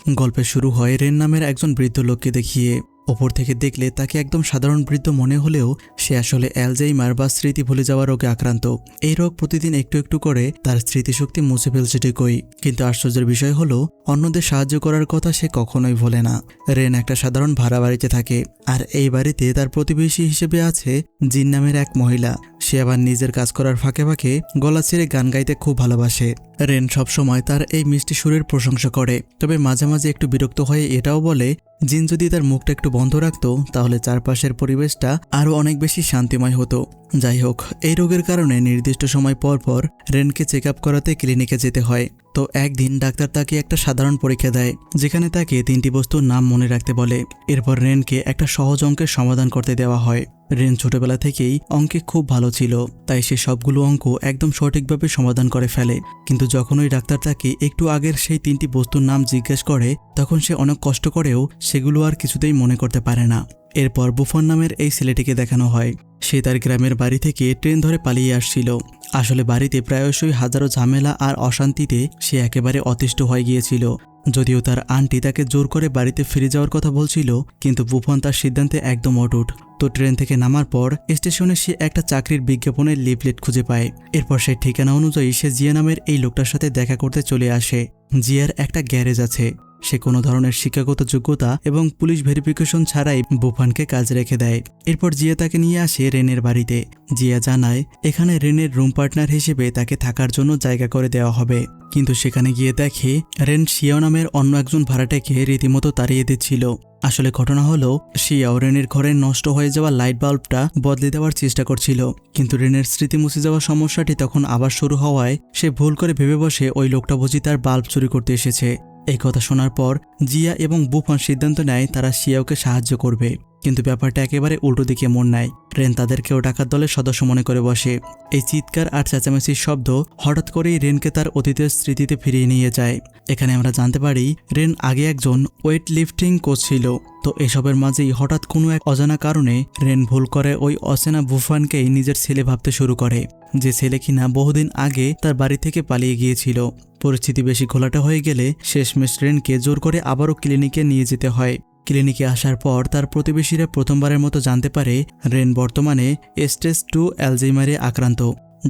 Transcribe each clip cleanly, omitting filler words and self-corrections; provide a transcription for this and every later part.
গল্পের শুরু হয় রেন নামের একজন বৃদ্ধ লোককে দেখিয়ে। ওপর থেকে দেখলে তাকে একদম সাধারণ বৃদ্ধ মনে হলেও সে আসলে অ্যালজাইমার বা স্মৃতি ভুলে যাওয়ার রোগে আক্রান্ত। এই রোগ প্রতিদিন একটু একটু করে তার স্মৃতিশক্তি মুছে ফেলছে ঠিকই, কিন্তু আশ্চর্যের বিষয় হলো অন্যদের সাহায্য করার কথা সে কখনোই ভোলে না। রেন একটা সাধারণ ভাড়া বাড়িতে থাকে, আর এই বাড়িতে তার প্রতিবেশী হিসেবে আছে জিন নামের এক মহিলা। সে আবার নিজের কাজ করার ফাঁকে ফাঁকে গলা ছেড়ে গান গাইতে খুব ভালোবাসে। রেন সবসময় তার এই মিষ্টি সুরের প্রশংসা করে, তবে মাঝে মাঝে একটু বিরক্ত হয়ে এটাও বলে জিন যদি তার মুখটা একটু বন্ধ রাখত তাহলে চারপাশের পরিবেশটা আরও অনেক বেশি শান্তিময় হতো। যাই হোক, এই রোগের কারণে নির্দিষ্ট সময় পর পর রেনকে চেক আপ করাতে ক্লিনিকে যেতে হয়। তো একদিন ডাক্তার তাকে একটা সাধারণ পরীক্ষা দেয়, যেখানে তাকে 3টি বস্তুর নাম মনে রাখতে বলে। এরপর রেনকে একটা সহজ অঙ্কের সমাধান করতে দেওয়া হয়। রেন ছোটবেলা থেকেই অঙ্কে খুব ভালো ছিল, তাই সে সবগুলো অঙ্ক একদম সঠিকভাবে সমাধান করে ফেলে। কিন্তু যখন ওই ডাক্তার তাকে একটু আগের সেই 3টি বস্তুর নাম জিজ্ঞেস করে, তখন সে অনেক কষ্ট করেও সেগুলো আর কিছুতেই মনে করতে পারে না। এরপর বুফন নামের এই ছেলেটিকে দেখানো হয়। সে তার গ্রামের বাড়ি থেকে ট্রেন ধরে পালিয়ে আসছিল। আসলে বাড়িতে প্রায়শই হাজারো ঝামেলা আর অশান্তিতে সে একেবারে অতিষ্ঠ হয়ে গিয়েছিল। যদিও তার আন্টি তাকে জোর করে বাড়িতে ফিরে যাওয়ার কথা বলছিল, কিন্তু বুফন তার সিদ্ধান্তে একদম অটুট। তো ট্রেন থেকে নামার পর স্টেশনে সে একটা চাকরির বিজ্ঞাপনের লিফলেট খুঁজে পায়। এরপর সেই ঠিকানা অনুযায়ী সে জিয়া নামের এই লোকটার সাথে দেখা করতে চলে আসে। জিয়ার একটা গ্যারেজ আছে। সে কোনো ধরনের শিক্ষাগত যোগ্যতা এবং পুলিশ ভেরিফিকেশন ছাড়াই বুফানকে কাজ রেখে দেয়। এরপর জিয়া তাকে নিয়ে আসে রেনের বাড়িতে। জিয়া জানায় এখানে রেনের রুম পার্টনার হিসেবে তাকে থাকার জন্য জায়গা করে দেওয়া হবে, কিন্তু সেখানে গিয়ে দেখে রেন শিয়াও নামের অন্য একজন ভাড়াটেকে রীতিমতো তাড়িয়ে দিচ্ছিল। আসলে ঘটনা হলো শিয়াও রেনের ঘরে নষ্ট হয়ে যাওয়া লাইট বাল্বটা বদলে দেওয়ার চেষ্টা করছিল, কিন্তু রেনের স্মৃতি মুছে যাওয়ার সমস্যাটি তখন আবার শুরু হওয়ায় সে ভুল করে ভেবে বসে ওই লোকটা বুঝি তার বাল্ব চুরি করতে এসেছে। এই কথা শোনার পর জিয়া এবং বুফন সিদ্ধান্ত নেয় তারা শিয়াওকে সাহায্য করবে, কিন্তু ব্যাপারটা একেবারে উল্টো দিকে মোড় নেয়। রেন তাদেরকেও ডাকাত দলের সদস্য মনে করে বসে। এই চিৎকার আর চেঁচামেচির শব্দ হঠাৎ করেই রেনকে তার অতীতের স্মৃতিতে ফিরিয়ে নিয়ে যায়। এখানে আমরা জানতে পারি রেন আগে একজন ওয়েট লিফটিং কোচ ছিল। তো এসবের মাঝেই হঠাৎ কোনো এক অজানা কারণে রেন ভুল করে ওই অচেনা বুফানকেই নিজের ছেলে ভাবতে শুরু করে, যে ছেলে কিনা বহুদিন আগে তার বাড়ি থেকে পালিয়ে গিয়েছিল। পরিস্থিতি বেশি ঘোলাটে হয়ে গেলে শেষমেশ রেনকে জোর করে আবারও ক্লিনিকে নিয়ে যেতে হয়। ক্লিনিকে আসার পর তার প্রতিবেশীরা প্রথমবারের মতো জানতে পারে রেন বর্তমানে স্টেজ 2 অ্যালজাইমারে আক্রান্ত।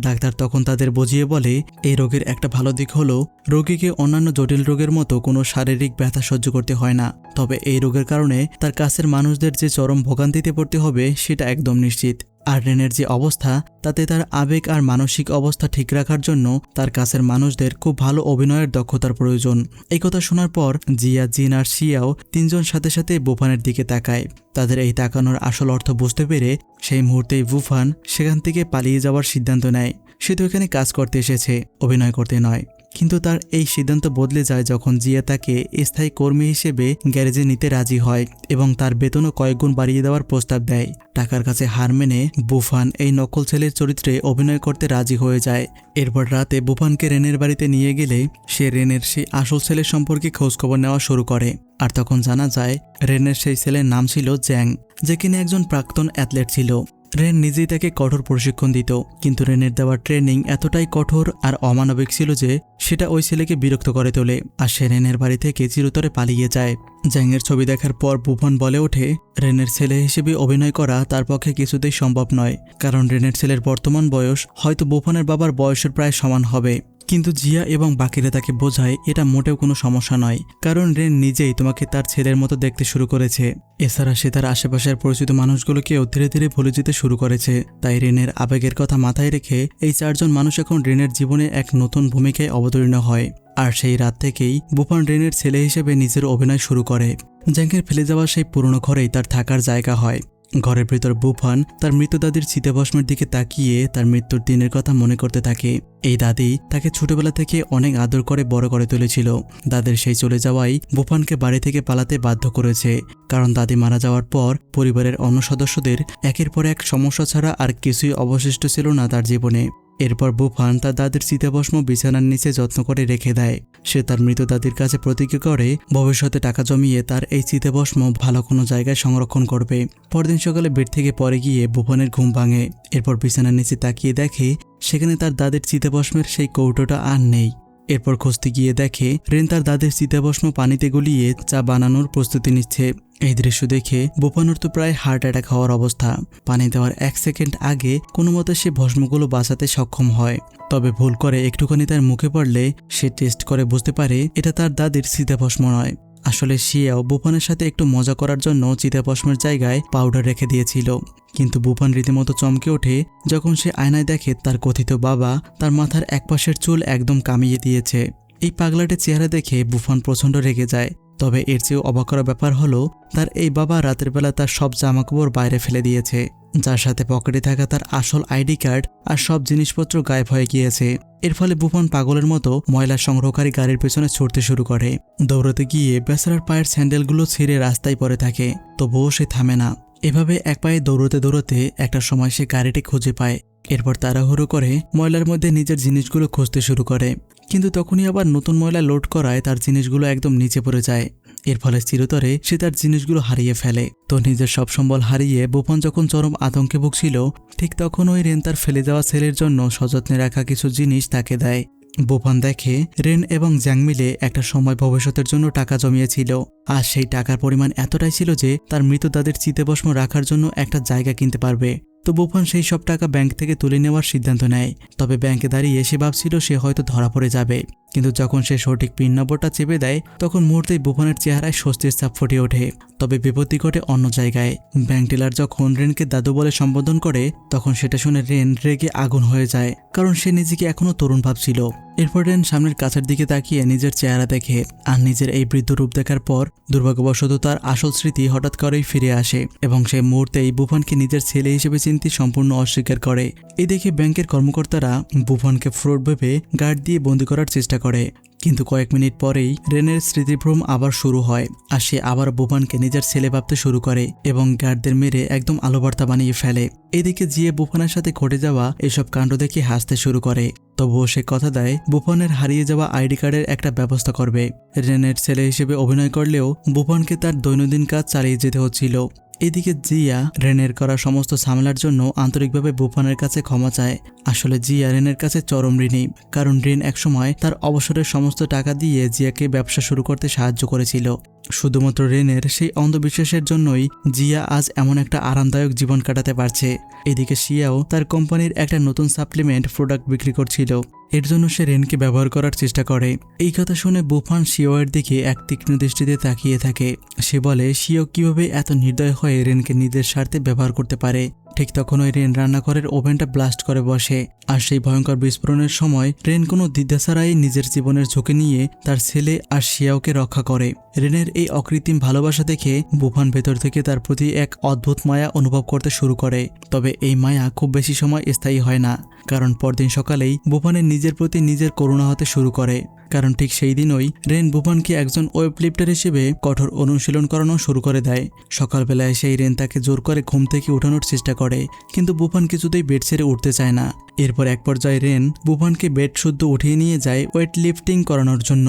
ডাক্তার তখন তাদের বুঝিয়ে বলে এই রোগের একটা ভালো দিক হলো রোগীকে অন্যান্য জটিল রোগের মতো কোনো শারীরিক ব্যথা সহ্য করতে হয় না, তবে এই রোগের কারণে তার কাছের মানুষদের যে চরম ভোগান্তিতে পড়তে হবে সেটা একদম নিশ্চিত। আর রেনের যে অবস্থা, তাতে তার আবেগ আর মানসিক অবস্থা ঠিক রাখার জন্য তার কাছের মানুষদের খুব ভালো অভিনয়ের দক্ষতার প্রয়োজন। এই কথা শোনার পর জিয়া, জিন আর শিয়াও তিনজন সাথে সাথে বুফানের দিকে তাকায়। তাদের এই তাকানোর আসল অর্থ বুঝতে পেরে সেই মুহূর্তেই বুফান সেখান থেকে পালিয়ে যাওয়ার সিদ্ধান্ত নেয়। সে তো এখানে কাজ করতে এসেছে, অভিনয় করতে নয়। কিন্তু তার এই সিদ্ধান্ত বদলে যায় যখন জিয়া তাকে স্থায়ী কর্মী হিসেবে গ্যারেজে নিতে রাজি হয় এবং তার বেতনও কয়েকগুণ বাড়িয়ে দেওয়ার প্রস্তাব দেয়। টাকার কাছে হার মেনে বুফান এই নকল ছেলের চরিত্রে অভিনয় করতে রাজি হয়ে যায়। এরপর রাতে বুফানকে রেনের বাড়িতে নিয়ে গেলে সে রেনের সেই আসল ছেলের সম্পর্কে খোঁজখবর নেওয়া শুরু করে। আর তখন জানা যায় রেনের সেই ছেলের নাম ছিল জ্যাং, যে কিনা একজন প্রাক্তন অ্যাথলেট ছিল। রেন নিজেই তাকে কঠোর প্রশিক্ষণ দিত, কিন্তু রেনের দেওয়া ট্রেনিং এতটাই কঠোর আর অমানবিক ছিল যে সেটা ওই ছেলেকে বিরক্ত করে তোলে, আর সে রেনের বাড়ি থেকে চিরতরে পালিয়ে যায়। জ্যাংয়ের ছবি দেখার পর বুফন বলে ওঠে রেনের ছেলে হিসেবে অভিনয় করা তার পক্ষে কিছুতেই সম্ভব নয়, কারণ রেনের ছেলের বর্তমান বয়স হয়তো বুফনের বাবার বয়সের প্রায় সমান হবে। কিন্তু জিয়া এবং বাকিরা তাকে বোঝায় এটা মোটেও কোনো সমস্যা নয়, কারণ রেন নিজেই তোমাকে তার ছেলের মতো দেখতে শুরু করেছে। এছাড়া সে তার আশেপাশের পরিচিত মানুষগুলোকেও ধীরে ধীরে ভুলে যেতে শুরু করেছে। তাই রেনের আবেগের কথা মাথায় রেখে এই 4 জন মানুষ এখন রেনের জীবনে এক নতুন ভূমিকায় অবতীর্ণ হয়। আর সেই রাত থেকেই বুফান রেনের ছেলে হিসেবে নিজের অভিনয় শুরু করে। জ্যাংয়ের ফেলে যাওয়া সেই পুরনো ঘরেই তার থাকার জায়গা হয়। ঘরের ভেতর বুফান তার মৃত দাদির চিতাভস্মের দিকে তাকিয়ে তার মৃত্যুর দিনের কথা মনে করতে থাকে। এই দাদি তাকে ছোটবেলা থেকে অনেক আদর করে বড় করে তুলেছিল। দাদির সেই চলে যাওয়াই বুফানকে বাড়ি থেকে পালাতে বাধ্য করেছে, কারণ দাদি মারা যাওয়ার পর পরিবারের অন্য সদস্যদের একের পর এক সমস্যা ছাড়া আর কিছুই অবশিষ্ট ছিল না তার জীবনে। এরপর বুফান তার দাদির চিতাভস্ম বিছানার নিচে যত্ন করে রেখে দেয়। সে তার মৃত দাদির কাছে প্রতিজ্ঞা করে ভবিষ্যতে টাকা জমিয়ে তার এই চিতাভস্ম ভালো কোনো জায়গায় সংরক্ষণ করবে। পরদিন সকালে বেড থেকে পরে গিয়ে বুফানের ঘুম ভাঙে। এরপর বিছানার নিচে তাকিয়ে দেখে সেখানে তার দাদির চিতাভস্মের সেই কৌটোটা আর নেই। এরপর খুঁজতে গিয়ে দেখে রেন তার দাদির চিতাভস্ম পানিতে গলিয়ে চা বানানোর প্রস্তুতি নিচ্ছে। এই দৃশ্য দেখে বুফানের তো প্রায় হার্ট অ্যাটাক হওয়ার অবস্থা। পানি দেওয়ার 1 সেকেন্ড আগে কোনো মতে সে ভস্মগুলো বাঁচাতে সক্ষম হয়, তবে ভুল করে একটুখানি তার মুখে পড়লে সে টেস্ট করে বুঝতে পারে এটা তার দাদির চিতাভস্ম নয়। আসলে শিয়াও বুফানের সাথে একটু মজা করার জন্য চিতাভস্মের জায়গায় পাউডার রেখে দিয়েছিল। কিন্তু বুফান রীতিমতো চমকে ওঠে যখন সে আয়নায় দেখে তার কথিত বাবা তার মাথার একপাশের চুল একদম কামিয়ে দিয়েছে। এই পাগলাটে চেহারা দেখে বুফান প্রচণ্ড রেগে যায়। তবে এর চেয়েও অবাক করা ব্যাপার হলো তার এই বাবা রাতের বেলা তার সব জামাকাপড় বাইরে ফেলে দিয়েছে, যার সাথে পকেটে থাকা তার আসল আইডি কার্ড আর সব জিনিসপত্র গায়েব হয়ে গিয়েছে। এর ফলে বুফান পাগলের মতো ময়লা সংগ্রহকারী গাড়ির পেছনে ছুটতে শুরু করে। দৌড়াতে গিয়ে বেচারার পায়ের স্যান্ডেলগুলো ছিঁড়ে রাস্তায় পড়ে থাকে, তবুও সে থামে না। এভাবে এক পায়ে দৌড়তে দৌড়তে একটা সময় সে গাড়িটি খুঁজে পায়। এরপর তাড়াহুড়ো করে ময়লার মধ্যে নিজের জিনিসগুলো খুঁজতে শুরু করে, কিন্তু তখনই আবার নতুন ময়লা লোড করায় তার জিনিসগুলো একদম নিচে পড়ে যায়। এর ফলে চিরতরে সে তার জিনিসগুলো হারিয়ে ফেলে। তো নিজের সব সম্বল হারিয়ে বুফান যখন চরম আতঙ্কে ভুগছিল, ঠিক তখন ওই রেন তার ফেলে যাওয়া ছেলের জন্য সযত্নে রাখা কিছু জিনিস তাকে দেয়। বুফান দেখে রেন এবং জ্যাং মিলে একটা সময় ভবিষ্যতের জন্য টাকা জমিয়েছিল, আর সেই টাকার পরিমাণ এতটাই ছিল যে তার মৃত দাদের চিতাভস্ম রাখার জন্য একটা জায়গা কিনতে পারবে। তো বুফান সেই সব টাকা ব্যাংক থেকে তুলে নেওয়ার সিদ্ধান্ত নেয়। তবে ব্যাংকে দাঁড়িয়ে সে ভাবছিল সে হয়তো ধরা পড়ে যাবে, কিন্তু যখন সে সঠিক পিন নম্বরটা চেপে দেয় তখন মুহূর্তেই বুফানের চেহারায় স্বস্তির ছাপ ফুটে ওঠে। তবে বিপত্তি ঘটে অন্য জায়গায়। ব্যাংক টেলার যখন রেনকে দাদু বলে সম্বোধন করে তখন সেটা শুনে রেন রেগে আগুন হয়ে যায়, কারণ সে নিজেকে এখনো তরুণ ভাবছিল। এরপর রেন সামনের কাছের দিকে তাকিয়ে নিজের চেহারা দেখে, আর নিজের এই বৃদ্ধ রূপ দেখার পর দুর্ভাগ্যবশত তার আসল স্মৃতি হঠাৎ করেই ফিরে আসে এবং সে মুহূর্তেই বুফানকে নিজের ছেলে হিসেবে চিনতে সম্পূর্ণ অস্বীকার করে। এই দেখে ব্যাংকের কর্মকর্তারা বুফানকে ফ্রড ভেবে গার্ড দিয়ে বন্দি করার চেষ্টা করে, কিন্তু কয়েক মিনিট পরেই রেনের স্মৃতিভ্রম আবার শুরু হয়, আর সে আবার বুফানকে নিজের ছেলে ভাবতে শুরু করে এবং গার্ডদের মেরে একদম আলোবার্তা বানিয়ে ফেলে। এদিকে জিয়ে বুফানের সাথে ঘটে যাওয়া এসব কাণ্ড দেখে হাসতে শুরু করে, তবুও সে কথা দেয় বুফানের হারিয়ে যাওয়া আইডি কার্ডের একটা ব্যবস্থা করবে। রেনের ছেলে হিসেবে অভিনয় করলেও বুফানকে তার দৈনন্দিন কাজ চালিয়ে যেতে হচ্ছিল। এদিকে জিয়া রেনের করা সমস্ত ঝামেলার জন্য আন্তরিকভাবে বুফানের কাছে ক্ষমা চায়। আসলে জিয়া রেনের কাছে চরম ঋণী, কারণ রেন একসময় তার অবসরের সমস্ত টাকা দিয়ে জিয়াকে ব্যবসা শুরু করতে সাহায্য করেছিল। শুধুমাত্র রেনের সেই অন্ধবিশ্বাসের জন্যই জিয়া আজ এমন একটা আরামদায়ক জীবন কাটাতে পারছে। এদিকে শিয়াও তার কোম্পানির একটা নতুন সাপ্লিমেন্ট প্রোডাক্ট বিক্রি করছিল, এর জন্য সে রেনকে ব্যবহার করার চেষ্টা করে। এই কথা শুনে বুফান শিওয়ের দিকে এক তীক্ষ্ণ দৃষ্টিতে তাকিয়ে থাকে। সে বলে শিও কিভাবে এত নির্দয় হয়ে রেনকে নিজের স্বার্থে ব্যবহার করতে পারে। ঠিক তখনই রেন রান্নাঘরের ওভেনটা ব্লাস্ট করে বসে, আর সেই ভয়ঙ্কর বিস্ফোরণের সময় রেন কোনো দ্বিধা ছাড়াই নিজের জীবনের ঝুঁকি নিয়ে তার ছেলে আর শিয়াওকে রক্ষা করে। রেনের এই অকৃত্রিম ভালোবাসা দেখে বুফান ভেতর থেকে তার প্রতি এক অদ্ভুত মায়া অনুভব করতে শুরু করে। তবে এই মায়া খুব বেশি সময় স্থায়ী হয় না, কারণ পরদিন সকালেই বুফানের নিজের প্রতি নিজের করুণা হতে শুরু করে। কারণ ঠিক সেই দিনই রেন বুফানকে একজন ওয়েব লিফটার হিসেবে কঠোর অনুশীলন করানো শুরু করে দেয়। সকালবেলায় সেই রেন তাকে জোর করে ঘুম থেকে উঠানোর চেষ্টা করে, কিন্তু বুফান কিছুতেই বেড ছেড়ে উঠতে চায় না। এরপর এক পর্যায়ে রেন বুফানকে বেড শুদ্ধ উঠিয়ে নিয়ে যায় ওয়েট লিফটিং করানোর জন্য।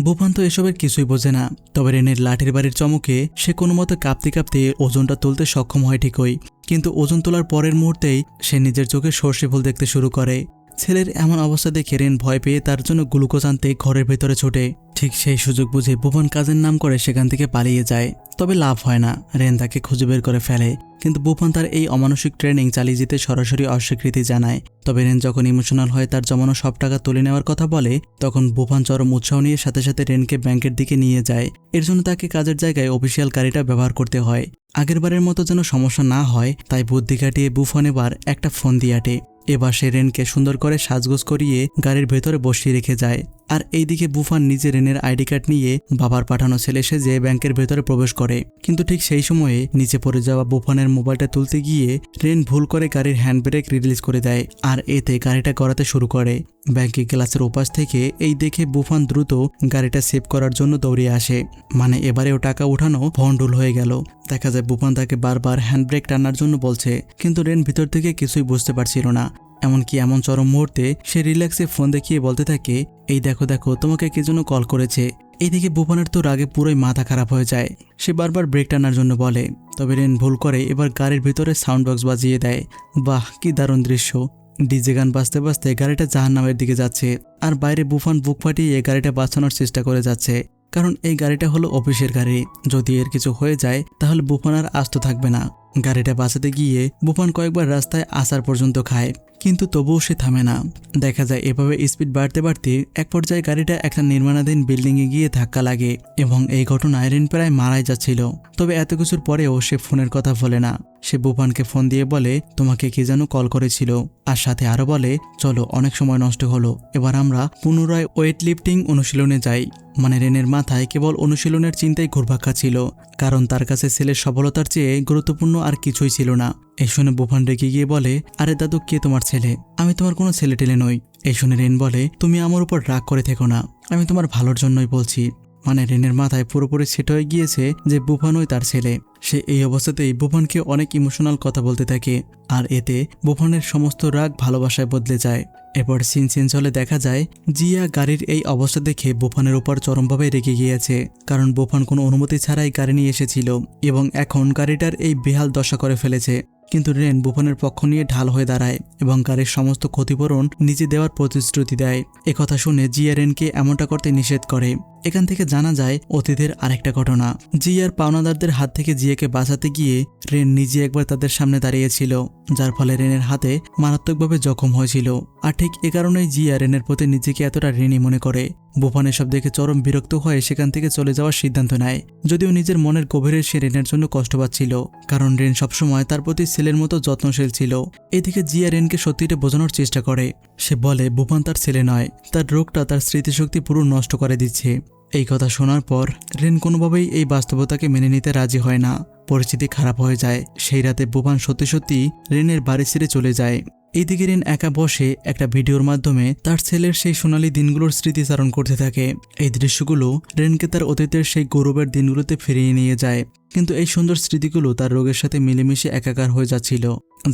বুফান তো এসবের কিছুই বোঝে না, তবে রেনের লাঠির বাড়ির চমকে সে কোনো মতো কাঁপতে কাঁপতে ওজনটা তুলতে সক্ষম হয় ঠিকই, কিন্তু ওজন তোলার পরের মুহূর্তেই সে নিজের চোখে সর্ষে ফুল দেখতে শুরু করে। ছেলের এমন অবস্থা দেখে রেন ভয় পেয়ে তার জন্য গ্লুকোজ আনতে ঘরের ভেতরে ছোটে। ঠিক সেই সুযোগ বুঝে বুফান কাজের নাম করে সেখান থেকে পালিয়ে যায়, তবে লাভ হয় না। রেন তাকে খুঁজে বের করে ফেলে, কিন্তু বুফান তার এই অমানসিক ট্রেনিং চালিয়ে যেতে সরাসরি অস্বীকৃতি জানায়। তবে রেন যখন ইমোশনাল হয়ে তার জমানো সব টাকা তুলে নেওয়ার কথা বলে, তখন বুফান চরম উৎসাহ নিয়ে সাথে সাথে রেনকে ব্যাংকের দিকে নিয়ে যায়। এর জন্য তাকে কাজের জায়গায় অফিসিয়াল গাড়িটা ব্যবহার করতে হয়। আগেরবারের মতো যেন সমস্যা না হয় তাই বুদ্ধি কাটিয়ে বুফান এবার একটা ফোন দিয়ে আটে। এবার সে রেনকে সুন্দর করে সাজগোজ করিয়ে গাড়ির ভেতরে বসিয়ে রেখে যায়। আর এইদিকে বুফান নিজে রেনের আইডি কার্ড নিয়ে বাবার পাঠানো ছেলে সেজে ব্যাংকের ভেতরে প্রবেশ করে, কিন্তু ঠিক সেই সময়ে নিচে পড়ে যাওয়া বুফানের মোবাইলটা তুলতে গিয়ে রেন ভুল করে গাড়ির হ্যান্ড ব্রেক রিলিজ করে দেয়, আর এতে গাড়িটা গড়াতে শুরু করে। ব্যাংকের গ্লাসের ওপাশ থেকে এই দেখে বুফান দ্রুত গাড়িটা সেভ করার জন্য দৌড়িয়ে আসে। মানে এবারেও টাকা উঠানো ভন্ডুল হয়ে গেল। দেখা যায় বুফান তাকে বারবার হ্যান্ড ব্রেক টানার জন্য বলছে, কিন্তু রেন ভিতর থেকে কিছুই বুঝতে পারছিল না। এমনকি এমন চরম মুহূর্তে সে রিল্যাক্সে ফোন দেখিয়ে বলতে থাকে, এই দেখো দেখো তোমাকে কে যেন কল করেছে। এইদিকে বুফানের তো রাগে পুরোই মাথা খারাপ হয়ে যায়। সে বারবার ব্রেক টানার জন্য বলে, তবে রেন ভুল করে এবার গাড়ির ভিতরে সাউন্ড বক্স বাজিয়ে দেয়। বাহ, কি দারুণ দৃশ্য! ডিজে গান বাজতে বাজতে গাড়িটা জাহান্নামের দিকে যাচ্ছে। আর বাইরে বুফান বুক ফাটিয়ে গাড়িটা বাঁচানোর চেষ্টা করে যাচ্ছে, কারণ এই গাড়িটা হলো অফিসের গাড়ি। যদি এর কিছু হয়ে যায় তাহলে বুফান আর আস্ত থাকবে না। গাড়িটা বাঁচাতে গিয়ে বুফান কয়েকবার রাস্তায় আসার পর্যন্ত খায়, কিন্তু তবুও সে থামে না। দেখা যায় এভাবে স্পিড বাড়তে বাড়তে এক পর্যায়ে গাড়িটা একটা নির্মাণাধীন বিল্ডিংয়ে গিয়ে ধাক্কা লাগে এবং এই ঘটনায় রিন প্রায় মারাই যাচ্ছিল। তবে এত কিছুর পরেও সে ফোনের কথা বলে না। সে বুফানকে ফোন দিয়ে বলে তোমাকে কে যেন কল করেছিল, আর সাথে আরো বলে চলো অনেক সময় নষ্ট হলো, এবার আমরা পুনরায় ওয়েট লিফটিং অনুশীলনে যাই। মানে রেনের মাথায় কেবল অনুশীলনের চিন্তাই ঘুরপাক খাচ্ছিল, কারণ তার কাছে ছেলের সফলতার চেয়ে গুরুত্বপূর্ণ আর কিছুই ছিল না। এই শুনে বুফান রেগে গিয়ে বলে আরে দাদু, কে তোমার ছেলে? আমি তোমার কোনো ছেলে টেলে নই। এই শুনে রেন বলে তুমি আমার উপর রাগ করে থেকো না, আমি তোমার ভালোর জন্যই বলছি। মানে রেনের মাথায় পুরোপুরি সেট হয়ে গিয়েছে যে বুফানই তার ছেলে। সে এই অবস্থাতেই বুফানকে অনেক ইমোশনাল কথা বলতে থাকে, আর এতে বুফানের সমস্ত রাগ ভালোবাসায় বদলে যায়। এরপর সিন চেঞ্জ হলে দেখা যায় জিয়া গাড়ির এই অবস্থা দেখে বুফানের উপর চরমভাবে রেগে গিয়েছে, কারণ বুফান কোনো অনুমতি ছাড়াই গাড়ি নিয়ে এসেছিল এবং এখন গাড়িটার এই বেহাল দশা করে ফেলেছে। কিন্তু রেন বুফানের পক্ষ নিয়ে ঢাল হয়ে দাঁড়ায় এবং গাড়ির সমস্ত ক্ষতিপূরণ নিজে দেওয়ার প্রতিশ্রুতি দেয়। একথা শুনে জিয়া রেনকে এমনটা করতে নিষেধ করে। এখান থেকে জানা যায় অতীতের আরেকটা ঘটনা। জিয়ার পাওনাদারদের হাত থেকে জিয়াকে বাঁচাতে গিয়ে রেন নিজে একবার তাদের সামনে দাঁড়িয়েছিল, যার ফলে রেনের হাতে মারাত্মকভাবে জখম হয়েছিল। আর ঠিক এ কারণেই জিয়া রেনের প্রতি নিজেকে এতটা ঋণী মনে করে। বুফান এসব দেখে চরম বিরক্ত হয়ে সেখান থেকে চলে যাওয়ার সিদ্ধান্ত নেয়, যদিও নিজের মনের গভীরে সে রেনের জন্য কষ্ট পাচ্ছিল, কারণ রেন সবসময় তার প্রতি ছেলের মতো যত্নশীল ছিল। এদিকে জিয়া রেনকে সত্যিটা বোঝানোর চেষ্টা করে। সে বলে বুফান তার ছেলে নয়, তার রোগটা তার স্মৃতিশক্তি পুরো নষ্ট করে দিচ্ছে। এই কথা শোনার পর রেন কোনোভাবেই এই বাস্তবতাকে মেনে নিতে রাজি হয় না। পরিস্থিতি খারাপ হয়ে যায়। সেই রাতে বুফান সত্যি সত্যি রেনের বাড়ি ছেড়ে চলে যায়। এইদিকে রেন একা বসে একটা ভিডিওর মাধ্যমে তার ছেলের সেই সোনালী দিনগুলোর স্মৃতিচারণ করতে থাকে। এই দৃশ্যগুলো রেনকে তার অতীতের সেই গৌরবের দিনগুলোতে ফিরিয়ে নিয়ে যায়, কিন্তু এই সুন্দর স্মৃতিগুলো তার রোগের সাথে মিলেমিশে একাকার হয়ে যাচ্ছিল,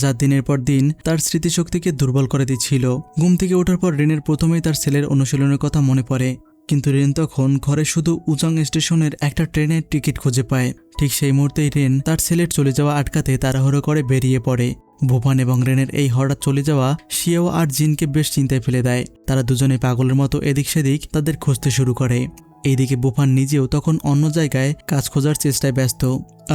যা দিনের পর দিন তার স্মৃতিশক্তিকে দুর্বল করে দিচ্ছিল। ঘুম থেকে ওঠার পর রেনের প্রথমেই তার ছেলের অনুশীলনের কথা মনে পড়ে, কিন্তু রেন তখন ঘরে শুধু উজাং স্টেশনের একটা ট্রেনের টিকিট খুঁজে পায়। ঠিক সেই মুহূর্তেই রেন তার ছেলের চলে যাওয়া আটকাতে তাড়াহুড়ো করে বেরিয়ে পড়ে। বুফান এবং রেনের এই হঠাৎ চলে যাওয়া শিয়াও আর জিনকে বেশ চিন্তায় ফেলে দেয়। তারা দুজনে পাগলের মতো এদিক সেদিক তাদের খুঁজতে শুরু করে। এইদিকে বুফান নিজেও তখন অন্য জায়গায় কাজ খোঁজার চেষ্টায় ব্যস্ত,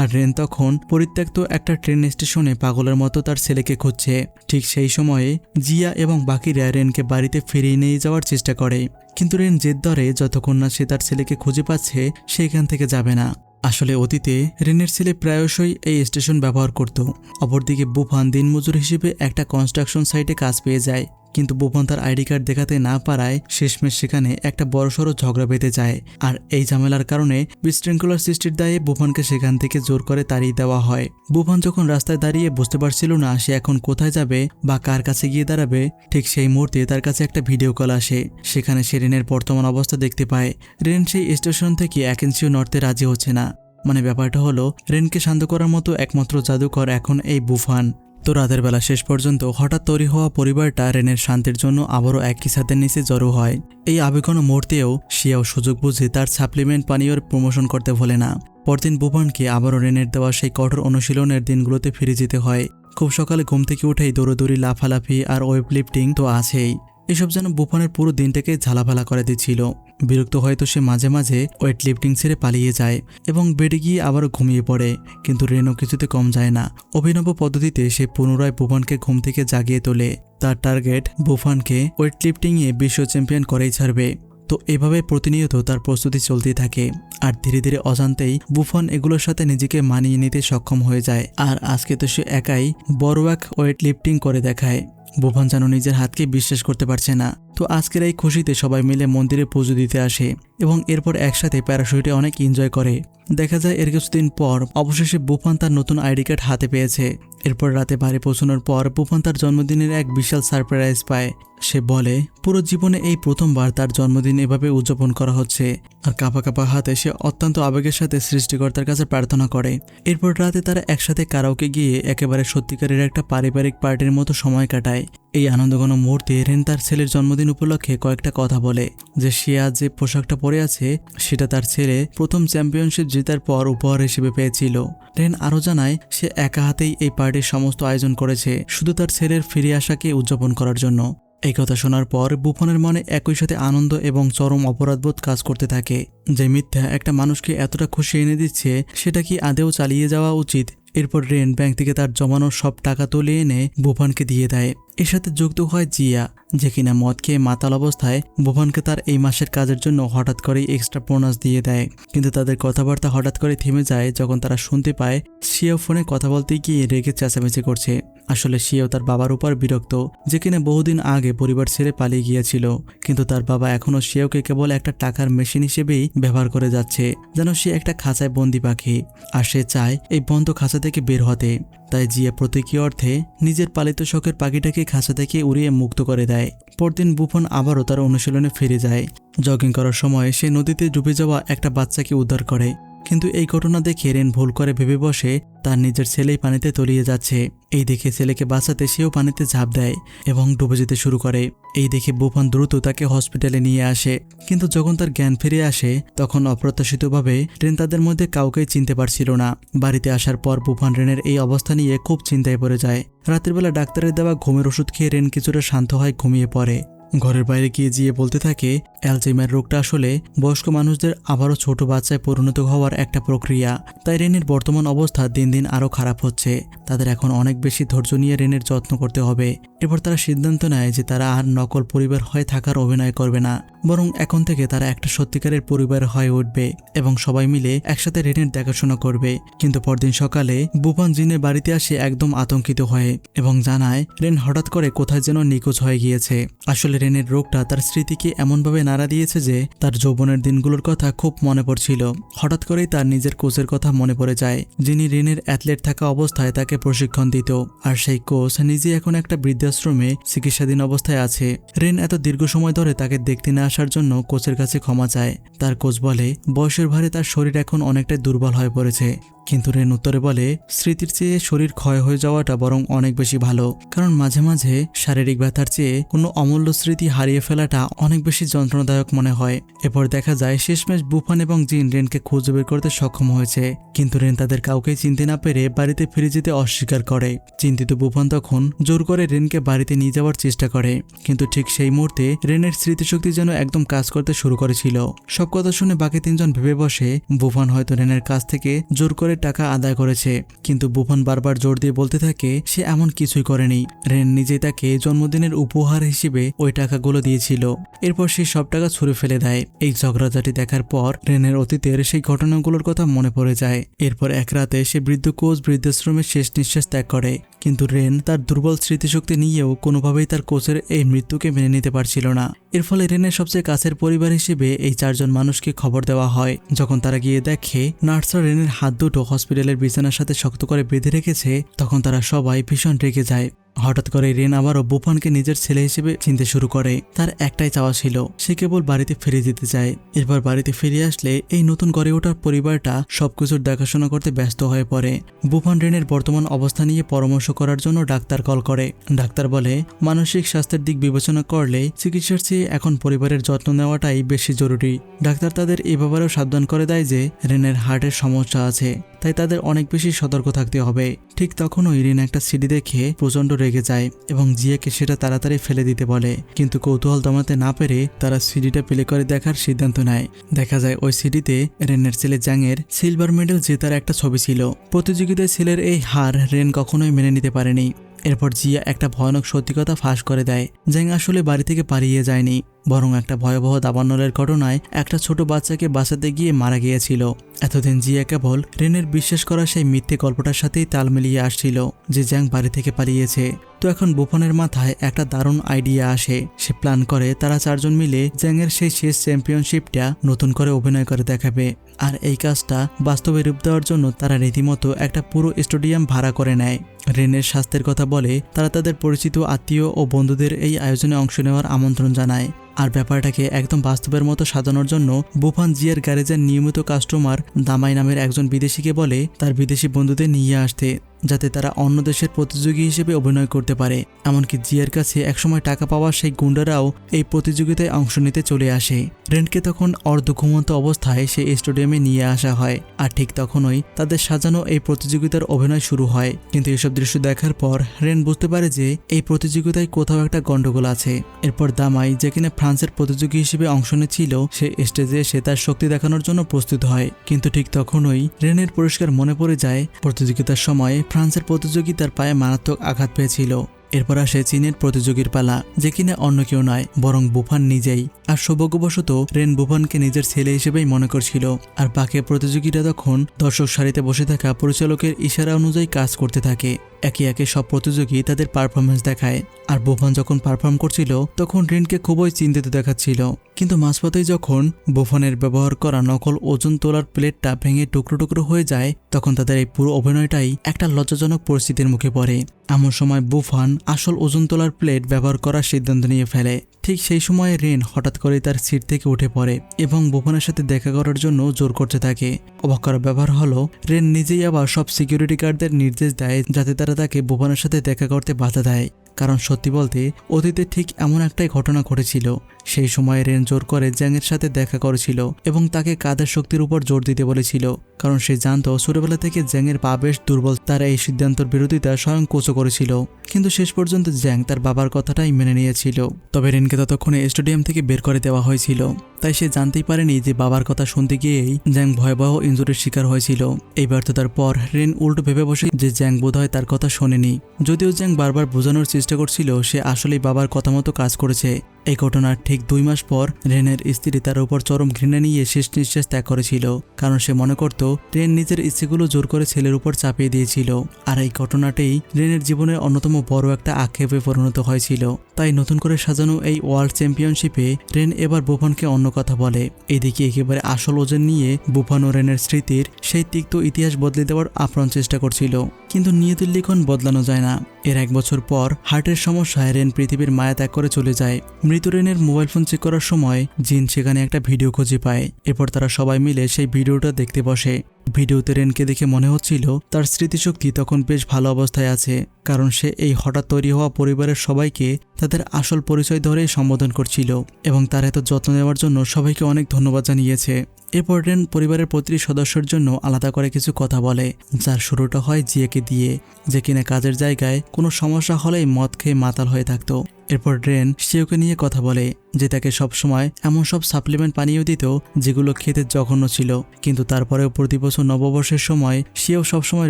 আর রেন তখন পরিত্যক্ত একটা ট্রেন স্টেশনে পাগলের মতো তার ছেলেকে খুঁজছে। ঠিক সেই সময়ে জিয়া এবং বাকিরা রেনকে বাড়িতে ফিরিয়ে নিয়ে যাওয়ার চেষ্টা করে, কিন্তু রেন জেদ ধরে যতক্ষণ না সে তার ছেলেকে খুঁজে পাচ্ছে সেখান থেকে যাবে না। আসলে অতীতে রেনের ছেলে প্রায়শই এই স্টেশন ব্যবহার করত। অপরদিকে বুফান দিনমজুর হিসেবে একটা কনস্ট্রাকশন সাইটে কাজ পেয়ে যায়, কিন্তু বুফান তার আইডি কার্ড দেখাতে না পারায় শেষমেশ সেখানে একটা বড়সড় ঝগড়া বেঁধে যায়। আর এই ঝামেলার কারণে বিশৃঙ্খলার সৃষ্টির দায়ে বুফানকে সেখান থেকে জোর করে তাড়িয়ে দেওয়া হয়। বুফান যখন রাস্তায় দাঁড়িয়ে বুঝতে পারছিল না সে এখন কোথায় যাবে বা কার কাছে গিয়ে দাঁড়াবে, ঠিক সেই মুহূর্তে তার কাছে একটা ভিডিও কল আসে। সেখানে সে রেনের বর্তমান অবস্থা দেখতে পায়। রেন সেই স্টেশন থেকে 1 ইঞ্চিও নড়তে রাজি হচ্ছে না। মানে ব্যাপারটা হলো রেনকে শান্ত করার মতো একমাত্র জাদুকর এখন এই বুফান। তো রাতের বেলা শেষ পর্যন্ত হঠাৎ তৈরি হওয়া পরিবারটা রেনের শান্তির জন্য আবারও একই ছাদের নিচে জড়ো হয়। এই আবেগঘন মুহূর্তেও শিয়াও সুযোগ বুঝে তার সাপ্লিমেন্ট পানীয়র প্রমোশন করতে ভোলে না। পরদিন বুফানকে আবারও রেনের দেওয়া সেই কঠোর অনুশীলনের দিনগুলোতে ফিরে যেতে হয়। খুব সকালে ঘুম থেকে উঠেই দৌড়দৌড়ি, লাফালাফি আর ওয়েব লিফটিং তো আছেই। এসব যেন বুফানের পুরো দিনটাকে ঝালাফালা করে দিচ্ছিল। বিরক্ত হয়তো সে মাঝে মাঝে ওয়েট লিফটিং ছেড়ে পালিয়ে যায় এবং বেডে গিয়ে আবারও ঘুমিয়ে পড়ে, কিন্তু রেনও কিছুতে কম যায় না। অভিনব পদ্ধতিতে সে পুনরায় বুফানকে ঘুম থেকে জাগিয়ে তোলে। তার টার্গেট বুফানকে ওয়েট লিফটিংয়ে বিশ্ব চ্যাম্পিয়ন করেই ছাড়বে। তো এভাবে প্রতিনিয়ত তার প্রস্তুতি চলতেই থাকে, আর ধীরে ধীরে অজান্তেই বুফান এগুলোর সাথে নিজেকে মানিয়ে নিতে সক্ষম হয়ে যায়। আর আজকে তো সে একাই বড় এক ওয়েট লিফটিং করে দেখায়। বুফান যেন নিজের হাতকে বিশ্বাস করতে পারছে না। তো আজকের এই খুশিতে সবাই মিলে মন্দিরে পুজো দিতে আসে এবং এরপর একসাথে প্যারাশুটে অনেক এনজয় করে। দেখা যায় এর কিছুদিন পর অবশেষে বুফান তার নতুন আইডি কার্ড হাতে পেয়েছে। এরপর রাতে বাড়ি পৌঁছানোর পর বুফান তার জন্মদিনের এক বিশাল সারপ্রাইজ পায়। সে বলে পুরো জীবনে এই প্রথমবার তার জন্মদিন এভাবে উদযাপন করা হচ্ছে, আর কাঁপা কাঁপা হাতে সে অত্যন্ত আবেগের সাথে সৃষ্টিকর্তার কাছে প্রার্থনা করে। এরপর রাতে তারা একসাথে কারাওকে গিয়ে একেবারে সত্যিকারের একটা পারিবারিক পার্টির মতো সময় কাটায়। এই আনন্দঘন মুহূর্তে রেন তার ছেলের জন্মদিন উপলক্ষে কয়েকটা কথা বলে, যে সে আজ যে পোশাকটা পরে আছে সেটা তার ছেলে প্রথম চ্যাম্পিয়নশিপ জেতার পর উপহার হিসেবে পেয়েছিল। রেন আরও জানায় সে একা হাতেই এই পার্টির সমস্ত আয়োজন করেছে শুধু তার ছেলের ফিরে আসাকে উদযাপন করার জন্য। এই কথা শোনার পর বুফনের মনে একই সাথে আনন্দ এবং চরম অপরাধবোধ কাজ করতে থাকে, যে মিথ্যা একটা মানুষকে এতটা খুশি এনে দিচ্ছে সেটা কি আদেও চালিয়ে যাওয়া উচিত। এরপর রেন ব্যাংক থেকে তার জমানোর সব টাকা তুলে এনে বুফানকে দিয়ে দেয়। এর সাথে যুক্ত হয় জিয়া, যে কিনা মদ খেয়ে মাতাল অবস্থায় বুফানকে তার এই মাসের কাজের জন্য হঠাৎ করেই এক্সট্রা বোনাস দিয়ে দেয়। কিন্তু তাদের কথাবার্তা হঠাৎ করে থেমে যায় যখন তারা শুনতে পায় শিয়াও ফোনে কথা বলতে গিয়ে রেগে চেঁচামেচি করছে। আসলে শিয়াও তার বাবার উপর বিরক্ত, যে কিনা বহুদিন আগে পরিবার ছেড়ে পালিয়ে গিয়েছিল, কিন্তু তার বাবা এখনও শিয়াওকে কেবল একটা টাকার মেশিন হিসেবেই ব্যবহার করে যাচ্ছে, যেন সে একটা খাঁচায় বন্দি পাখি, আর সে চায় এই বন্ধ খাঁচা থেকে বের হতে। তাই জিয়া প্রতীকী অর্থে নিজের পালিত শখের পাখিটাকে খাঁচা থেকে উড়িয়ে মুক্ত করে দেয়। পরদিন বুফন আবারও তার অনুশীলনে ফিরে যায়। জগিং করার সময় সে নদীতে ডুবে যাওয়া একটা বাচ্চাকে উদ্ধার করে, কিন্তু এই ঘটনা দেখে রেন ভুল করে ভেবে বসে তার নিজের ছেলেই পানিতে তলিয়ে যাচ্ছে। এই দেখে ছেলেকে বাঁচাতে সেও পানিতে ঝাঁপ দেয় এবং ডুবে যেতে শুরু করে। এই দেখে বুফন দ্রুত তাকে হসপিটালে নিয়ে আসে, কিন্তু যখন তার জ্ঞান ফিরে আসে তখন অপ্রত্যাশিতভাবে রেন তাদের মধ্যে কাউকেই চিনতে পারছিল না। বাড়িতে আসার পর বুফন রেনের এই অবস্থা নিয়ে খুব চিন্তায় পড়ে যায়। রাতের বেলা ডাক্তারের দেওয়া ঘুমের ওষুধ খেয়ে রেন কিছুটা শান্ত হয়, ঘুমিয়ে পড়ে। ঘরের বাইরে গিয়ে জিয়ে বলতে থাকে অ্যালজাইমার রোগটা আসলে বয়স্ক মানুষদের আবারও ছোট বাচ্চায় পরিণত হওয়ার একটা প্রক্রিয়া। তাই রেনের বর্তমান অবস্থা দিন দিন আরও খারাপ হচ্ছে। তাদের এখন অনেক বেশি ধৈর্য নিয়ে রেনের যত্ন করতে হবে। এরপর তারা সিদ্ধান্ত নেয় যে তারা আর নকল পরিবার হয়ে থাকার অভিনয় করবে না, বরং এখন থেকে তারা একটা সত্যিকারের পরিবার হয়ে উঠবে এবং সবাই মিলে একসাথে রেনের দেখাশোনা করবে। কিন্তু পরদিন সকালে বুফন জিনের বাড়িতে আসে একদম আতঙ্কিত হয়ে এবং জানায় রেন হঠাৎ করে কোথায় যেন নিখোঁজ হয়ে গিয়েছে। আসলে রেনের রোগটা তার স্মৃতিকে এমনভাবে নাড়া দিয়েছে যে তার যৌবনের দিনগুলোর কথা খুব মনে পড়ছিল। হঠাৎ করেই তার নিজের কোচের কথা মনে পড়ে যায়, যিনি রেনের অ্যাথলেট থাকা অবস্থায় তাকে প্রশিক্ষণ দিত, আর সেই কোচ নিজে এখন একটা বৃদ্ধাশ্রমে চিকিৎসাধীন অবস্থায় আছে। রেন এত দীর্ঘ সময় ধরে তাকে দেখতে না আসার জন্য কোচের কাছে ক্ষমা চায়। তার কোচ বলে বয়সের ভারে তার শরীর এখন অনেকটাই দুর্বল হয়ে পড়েছে, কিন্তু রেন উত্তরে বলে স্মৃতির চেয়ে শরীর ক্ষয় হয়ে যাওয়াটা বরং অনেক বেশি ভালো, কারণ মাঝে মাঝে শারীরিক ব্যথার চেয়ে কোনো অমূল্য স্মৃতি হারিয়ে ফেলাটা অনেক বেশি যন্ত্রণাদায়ক মনে হয়। এরপর দেখা যায় শেষমেশ বুফান এবং জিন রেনকে খুঁজে বের করতে সক্ষম হয়েছে, কিন্তু রেন তাদের কাউকেই চিনতে না পেরে বাড়িতে ফিরে যেতে অস্বীকার করে। চিন্তিত বুফান তখন জোর করে রেনকে বাড়িতে নিয়ে যাওয়ার চেষ্টা করে, কিন্তু ঠিক সেই মুহূর্তে রেনের স্মৃতিশক্তি যেন একদম কাজ করতে শুরু করেছিল। সব কথা শুনে বাকি তিনজন ভেবে বসে বুফান হয়তো রেনের কাছ থেকে জোর করে টাকা আদায় করেছে, কিন্তু বুফন বারবার জোর দিয়ে বলতে থাকে সে এমন কিছুই করেনি। রেন নিজেই তাকে জন্মদিনের উপহার হিসেবে ওই টাকাগুলো দিয়েছিল। এরপর সে সব টাকা ছুঁড়ে ফেলে দেয়। এই ঝগড়াঝাটি দেখার পর রেনের অতীতের সেই ঘটনাগুলোর কথা মনে পড়ে যায়। এরপর এক রাতে সে বৃদ্ধ কোচ বৃদ্ধাশ্রমে শেষ নিঃশ্বাস ত্যাগ করে, কিন্তু রেন তার দুর্বল স্মৃতিশক্তি নিয়েও কোনোভাবেই তার কোচের এই মৃত্যুকে মেনে নিতে পারছিল না। এর ফলে রেনের সবচেয়ে কাছের পরিবার হিসেবে এই চারজন মানুষকে খবর দেওয়া হয়। যখন তারা গিয়ে দেখে নার্সরা রেনের হাত দুটো হসপিটালের বিছানার সাথে শক্ত করে বেঁধে রেখেছে, তখন তারা সবাই ভীষণ রেগে যায়। হঠাৎ করে রেন আবারও বুফানকে নিজের ছেলে হিসেবে চিনতে শুরু করে। তার একটাই চাওয়া ছিল, সে কেবল বাড়িতে ফিরে যেতে চায়। এরপর বাড়িতে ফিরে আসলে এই নতুন গড়ে ওঠার পরিবারটা সবকিছুর দেখাশোনা করতে ব্যস্ত হয়ে পড়ে। বুফান রেনের বর্তমান অবস্থা নিয়ে পরামর্শ করার জন্য ডাক্তার কল করে। ডাক্তার বলে মানসিক স্বাস্থ্যের দিক বিবেচনা করলে চিকিৎসার চেয়ে এখন পরিবারের যত্ন নেওয়াটাই বেশি জরুরি। ডাক্তার তাদের এ ব্যাপারেও সাবধান করে দেয় যে রেনের হার্টের সমস্যা আছে, তাই তাদের অনেক বেশি সতর্ক থাকতে হবে। ঠিক তখনই রেন একটা সিডি দেখে প্রচন্ড রেগে যায় এবং জিয়াকে সেটা তাড়াতাড়ি ফেলে দিতে বলে, কিন্তু কৌতূহল দমাতে না পেরে তারা সিডিটা প্লে করে দেখার সিদ্ধান্ত নেয়। দেখা যায় ওই সিডিতে রেনের ছেলে জ্যাংয়ের সিলভার মেডেল জেতার একটা ছবি ছিল। প্রতিযোগিতায় ছেলের এই হার রেন কখনোই মেনে নিতে পারেনি। এরপর জিয়া একটা ভয়ানক সত্যি কথা ফাঁস করে দেয়, জ্যাং আসলে বাড়ি থেকে পালিয়ে যায়নি, বরং একটা ভয়াবহ দাবানলের ঘটনায় একটা ছোট বাচ্চাকে বাঁচাতে গিয়ে মারা গিয়েছিল। এতদিন জিয়া কেবল রেনের বিশ্বাস করা সেই মিথ্যে গল্পটার সাথেই তাল মিলিয়ে আসছিল যে জ্যাং বাড়ি থেকে পালিয়েছে। তো এখন বুফনের মাথায় একটা দারুণ আইডিয়া আসে। সে প্ল্যান করে তারা চারজন মিলে জ্যাংয়ের সেই শেষ চ্যাম্পিয়নশিপটা নতুন করে অভিনয় করে দেখাবে। আর এই কাজটা বাস্তবে রূপ দেওয়ার জন্য তারা রীতিমতো একটা পুরো স্টেডিয়াম ভাড়া করে নেয়। রেনের স্বাস্থ্যের কথা বলে তারা তাদের পরিচিত আত্মীয় ও বন্ধুদের এই আয়োজনে অংশ নেওয়ার আমন্ত্রণ জানায়। আর ব্যাপারটাকে একদম বাস্তবের মতো সাজানোর জন্য বুফান জিয়ার গ্যারেজের নিয়মিত কাস্টমার দামাই নামের একজন বিদেশিকে বলে তার বিদেশি বন্ধুদের নিয়ে আসতে। যাতে তারা অন্য দেশের প্রতিযোগী হিসেবে অভিনয় করতে পারে। এমনকি জিয়ার কাছে একসময় টাকা পাওয়া সেই গুন্ডারাও এই প্রতিযোগিতায় অংশ নিতে চলে আসে। রেনকে তখন অর্ধঘুমন্ত অবস্থায় সেই স্টেডিয়ামে নিয়ে আসা হয়, আর ঠিক তখনই তাদের সাজানো এই প্রতিযোগিতার অভিনয় শুরু হয়। কিন্তু এসব দৃশ্য দেখার পর রেন বুঝতে পারে যে এই প্রতিযোগিতায় কোথাও একটা গন্ডগোল আছে। এরপর দামাই, যে কিনা ফ্রান্সের প্রতিযোগী হিসেবে অংশ নিচ্ছিল, সে স্টেজে এসে তার শক্তি দেখানোর জন্য প্রস্তুত হয়। কিন্তু ঠিক তখনই রেনের পরিষ্কার মনে পড়ে যায় প্রতিযোগিতার সময় ফ্রান্সের প্রতিযোগী তার পায়ে মারাত্মক আঘাত পেয়েছিল। এরপর আসে চীনের প্রতিযোগীর পালা, যে কিনা অন্য কেউ নয় বরং বুফান নিজেই। আর সৌভাগ্যবশত রেন বুফানকে নিজের ছেলে হিসেবেই মনে করছিল। আর বাকি প্রতিযোগীরা তখন দর্শক সারিতে বসে থাকা পরিচালকের ইশারা অনুযায়ী কাজ করতে থাকে। একে একে সব প্রতিযোগী তাদের পারফরমেন্স দেখায়। আর বুফান যখন পারফর্ম করছিল তখন রেনকে খুবই চিন্তিত দেখাচ্ছিল। কিন্তু মাঝপথেই যখন বুফানের ব্যবহার করা নকল ওজন তোলার প্লেটটা ভেঙে টুকরো টুকরো হয়ে যায়, তখন তাদের এই পুরো অভিনয়টাই একটা লজ্জাজনক পরিস্থিতির মুখে পড়ে। এমন সময় বুফান আসল ওজন তোলার প্লেট ব্যবহার করার সিদ্ধান্ত নিয়ে ফেলে। ঠিক সেই সময়ে রেন হঠাৎ করে তার সিট থেকে উঠে পড়ে এবং বুফানের সাথে দেখা করার জন্য জোর করতে থাকে। অবাক করার ব্যাপার হলো, রেন নিজেই আবার সব সিকিউরিটি গার্ডদের নির্দেশ দেয় যাতে তারা তাকে বুফানের সাথে দেখা করতে বাধা দেয়। কারণ সত্যি বলতে অতীতে ঠিক এমন একটাই ঘটনা ঘটেছিল। সেই সময় রেন জোর করে জ্যাংয়ের সাথে দেখা করেছিল এবং তাকে কাদের শক্তির উপর জোর দিতে বলেছিল, কারণ সে জানতো ছোটবেলা থেকে জ্যাংয়ের পা বেশ দুর্বল। তারা এই সিদ্ধান্তের বিরোধিতা স্বয়ং কোচও করেছিল, কিন্তু শেষ পর্যন্ত জ্যাং তার বাবার কথাটাই মেনে নিয়েছিল। তবে রেনকে ততক্ষণে স্টেডিয়াম থেকে বের করে দেওয়া হয়েছিল, তাই সে জানতেই পারেনি যে বাবার কথা শুনতে গিয়েই জ্যাং ভয়াবহ ইনজুরির শিকার হয়েছিল। এই ব্যর্থতার পর রেন উল্টো ভেবে বসে যে জ্যাং বোধহয় তার কথা শোনেনি। যদিও জ্যাং বারবার বোঝানোর চেষ্টা করছিল সে আসলেই বাবার কথা মতো কাজ করেছে। এই ঘটনার ঠিক 2 মাস পর রেনের স্ত্রী তার উপর চরম ঘৃণা নিয়ে শেষ নিঃশ্বাস ত্যাগ করেছিল, কারণ সে মনে করত রেন নিজের ইচ্ছেগুলো জোর করে ছেলের উপর চাপিয়ে দিয়েছিল। আর এই ঘটনাটাই রেনের জীবনের অন্যতম বড় একটা আক্ষেপে পরিণত হয়েছিল। তাই নতুন করে সাজানো এই ওয়ার্ল্ড চ্যাম্পিয়নশিপে রেন এবার বুফানকে অন্য কথা বলে। এদিকে একেবারে আসল ওজন নিয়ে বুফান ও রেনের স্মৃতির সেই তিক্ত ইতিহাস বদলে দেওয়ার আপ্রাণ চেষ্টা করছিল, কিন্তু নিয়তির লিখন বদলানো যায় না। এর 1 বছর পর হার্টের সমস্যায় রেন পৃথিবীর মায়া ত্যাগ করে চলে যায়। মৃত রেনের মোবাইল ফোন চেক করার সময় জিন সেখানে একটা ভিডিও খুঁজে পায়। এরপর তারা সবাই মিলে সেই ভিডিওটা দেখতে বসে। ভিডিওতে রেনকে দেখে মনে হচ্ছিল তার স্মৃতিশক্তি তখন বেশ ভালো অবস্থায় আছে, কারণ সে এই হঠাৎ তৈরি হওয়া পরিবারের সবাইকে তাদের আসল পরিচয় ধরে সম্বোধন করছিল এবং তার এত যত্ন নেওয়ার জন্য সবাইকে অনেক ধন্যবাদ জানিয়েছে। এরপর রেন পরিবারের প্রতিটি সদস্যের জন্য আলাদা করে কিছু কথা বলে, যার শুরুটা হয় জিয়াকে দিয়ে, যে কিনা কাজের জায়গায় কোনো সমস্যা হলেই মদ খেয়ে মাতাল হয়ে থাকতো। এরপর রেন শিওকে নিয়ে কথা বলে, যে তাকে সবসময় এমন সব সাপ্লিমেন্ট পানীয় দিত যেগুলো খেতে জঘন্য ছিল, কিন্তু তারপরেও প্রতি বছর নববর্ষের সময় সেও সবসময়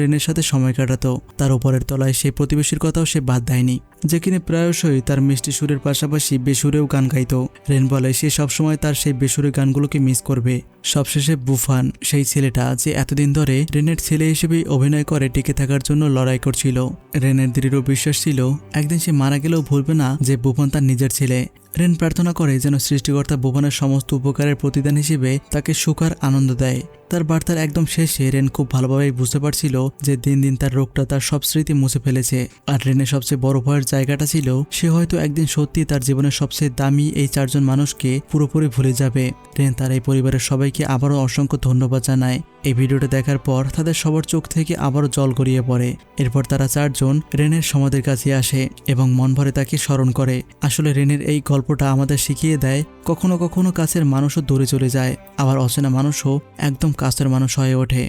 রেনের সাথে সময় কাটাতো। তার উপরের তলায় সেই প্রতিবেশীর কথাও সে বাদ দেয়নি, যে কিনা প্রায়শই তার মিষ্টি সুরের পাশাপাশি বেসুরেও গান গাইতো। রেন বলে সে সবসময় তার সেই বেসুরে গানগুলোকে মিস করবে। সবশেষে বুফান, সেই ছেলেটা যে এতদিন ধরে রেনের ছেলে হিসেবে অভিনয় করে টিকে থাকার জন্য লড়াই করছিল। রেনের দৃঢ় বিশ্বাস ছিল একদিন সে মারা গেলেও ভুলবে না যে বুফান তার নিজের ছেলে। রেন প্রার্থনা করে যেন সৃষ্টিকর্তা বুফানের সমস্ত উপকারের প্রতিদান হিসেবে তাকে সুখ আর আনন্দ দেয়। তার বার্তার একদম শেষে রেন খুব ভালোভাবেই বুঝতে পারছিল যে দিন দিন তার রোগটা তার সব স্মৃতি মুছে ফেলেছে। আর রেনের সবচেয়ে বড় ভয়ের জায়গাটা ছিল সে হয়তো একদিন সত্যি তার জীবনের সবচেয়ে দামি এই 4 জন মানুষকে পুরোপুরি ভুলে যাবে। রেন তার এই পরিবারের সবাইকে আবারও অসংখ্য ধন্যবাদ জানায়। এই ভিডিওটা দেখার পর তাদের সবার চোখ থেকে আবারও জল গড়িয়ে পড়ে। এরপর তারা 4 জন রেনের সমাধির কাছে আসে এবং মন ভরে তাকে স্মরণ করে। আসলে রেনের এই গল্পটা আমাদের শিখিয়ে দেয় কখনো কখনো কাছের মানুষও দূরে চলে যায়, আবার অচেনা মানুষও একদম কাছের মানুষ হয়ে ওঠে।